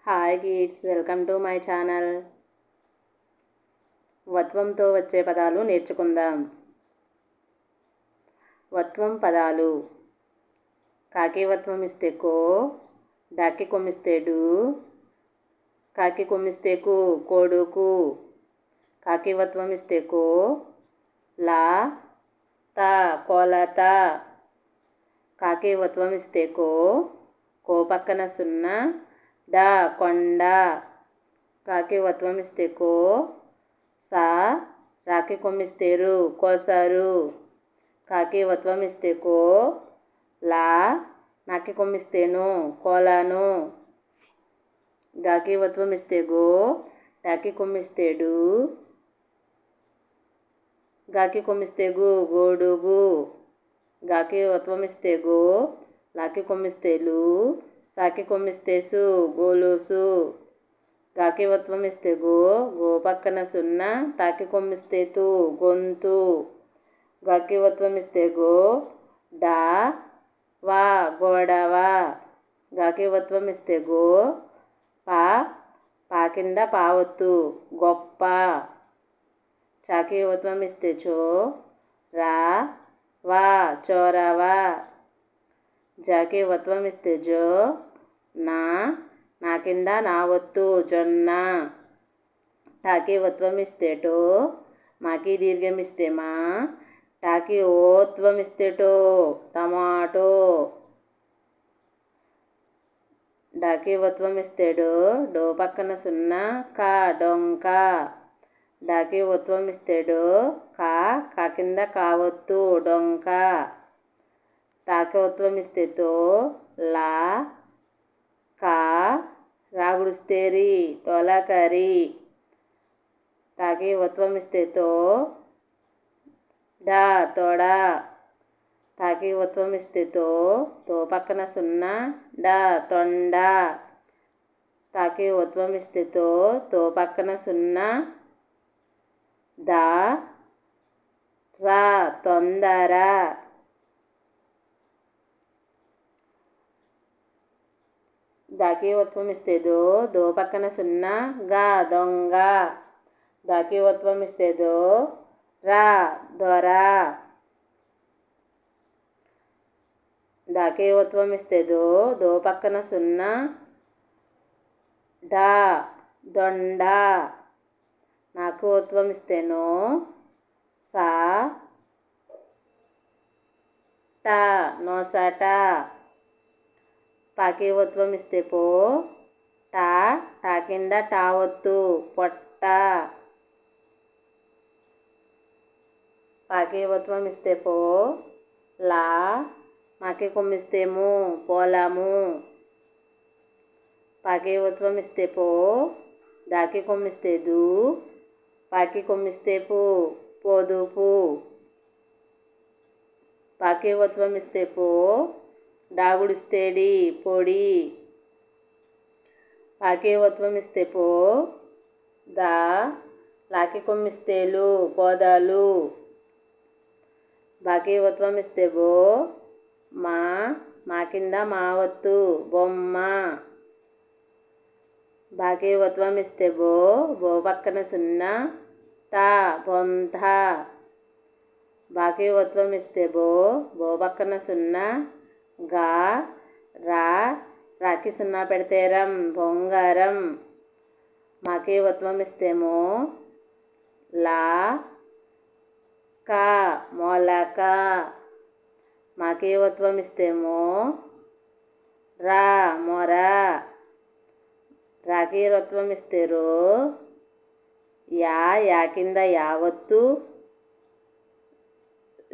Hi kids, welcome to my channel. వత్వంతో వచ్చే పదాలు నేర్చుకుందాం. వత్వం పదాలు: కాకి వత్వం ఇస్తే కో, డాకి కొమ్మిస్తే డు, కాకి కొమ్మిస్తే కు, కోడుకు. కాకి వత్వం ఇస్తే కో, లా తా, కోలత. కాకి వత్వం ఇస్తే కో, కో పక్కన సున్నా, డా కొండ. కాకి వత్వం ఇస్తే కో, సా, రాకి కొమ్మిస్తే రు, కోసారు. కాకి వత్వం ఇస్తే కో, లా, నాకి కొమ్మిస్తే ను, కోలాను. గాకి వత్వం ఇస్తే గో, డాకి కొమ్మిస్తే డు, గాకి కొమ్మిస్తే గు, గోడుగు. గాకి వత్వం ఇస్తే గో, లాకి కొమ్మిస్తే లు, సాకి కొమ్మిస్తే సు, గోలుసు. గాకి వత్వం ఇస్తే గో, గో పక్కన సున్నా, తాకి కొమ్మిస్తే తు, గొంతు. గాకి వత్వం ఇస్తే గో, డా వా, గోడవా. గాకి వత్వం ఇస్తే గో, పా, పా కింద పావొత్తు, గొప్ప. చాకి వత్వం ఇస్తే చో, రా వా, చోరవా. జాకి వత్వం ఇస్తే జో, నా, నా కింద నా ఒత్తు, జొన్న. టాకి వత్వం ఇస్తే టో, మాకి దీర్ఘం ఇస్తే మా, టాకి ఓత్వం ఇస్తే టో, టమాటో. డాకి వత్వం ఇస్తే డో, డో పక్కన సున్నా, కా, డొంక. డాకి వత్వం ఇస్తే డో, కా, కా కింద కావొత్తు, డొంక. తాకి వత్వం ఇస్తే తో, లా, కా, రాగుడిస్తే రి, తొలకరి. తాకి వత్వం ఇస్తే తో, డా, తొడ. తాకి వత్వం ఇస్తే తో, తో పక్కన సున్నా, డా, తొండ. తాకి వత్వం ఇస్తే తో, తో పక్కన సున్నా, దా, రా, తొందర. దాకి వత్వం ఇస్తే దో, దో పక్కన సున్నా, గా, దొంగ. దాకి వత్వం ఇస్తే దో, రా, దొర. దాకి వత్వం ఇస్తే దో, దో పక్కన సున్నా, డా, దొండ. నాకు వత్వం ఇస్తే నో, సా, టా, నోసట. పాకి వత్వం ఇస్తే పో, టా, టా కింద టా ఒత్తు, పొట్ట. పాకి వత్వం ఇస్తే పో, లా, మాకి కొమ్మిస్తే ము, పోలాము. పాకి వత్వం ఇస్తే పో, దాకి కొమ్మిస్తే దు, పాకి కొమ్మిస్తే పు, పోదుపు. పాకి వత్వం ఇస్తే పో, డాగుడిస్తే డి, పొడి. పాకి వత్వం ఇస్తే పో, దా, లాకి కొమ్మిస్తే లు, పోదాలు. బాకి వత్వం ఇస్తే బో, మా, మా కింద మా ఒత్తు, బొమ్మ. బాకి వత్వం ఇస్తే బో, బో పక్కన సున్నా, తా, బొంత. బాకి వత్వం ఇస్తే బో, బో పక్కన సున్నా, గా, రా, రాకి సున్నా పెడితే రం, బొంగారం. మాకి వత్వం ఇస్తే మో, లా, కా, మొలక. మాకి వత్వం ఇస్తే మో, రా, మొర. రాకి వత్వం ఇస్తే రో, యా, యా కింద యావత్తు,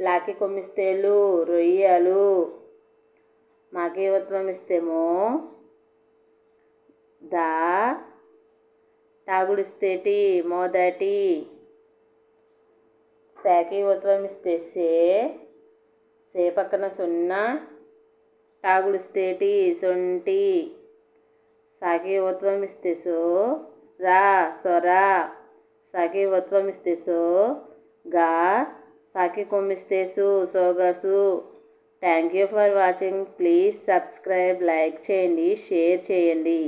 లాకి కొమ్మిస్తే లు, రొయ్యలు. మాకి వత్వం ఇస్తే మో, దా, టాగుడిస్తే టి, మొదటి. శాకి వత్వం ఇస్తే సే, సే పక్కన సున్నా, టాగుడిస్తే టి, సొంటి. సాకి వత్వం ఇస్తే సో, రా, సొర. సాకి వత్వం ఇస్తే సో, గా, సాకి కొమ్మిస్తే సు, సోగసు. Thank you for watching. Please subscribe, like చేయండి, షేర్ చేయండి.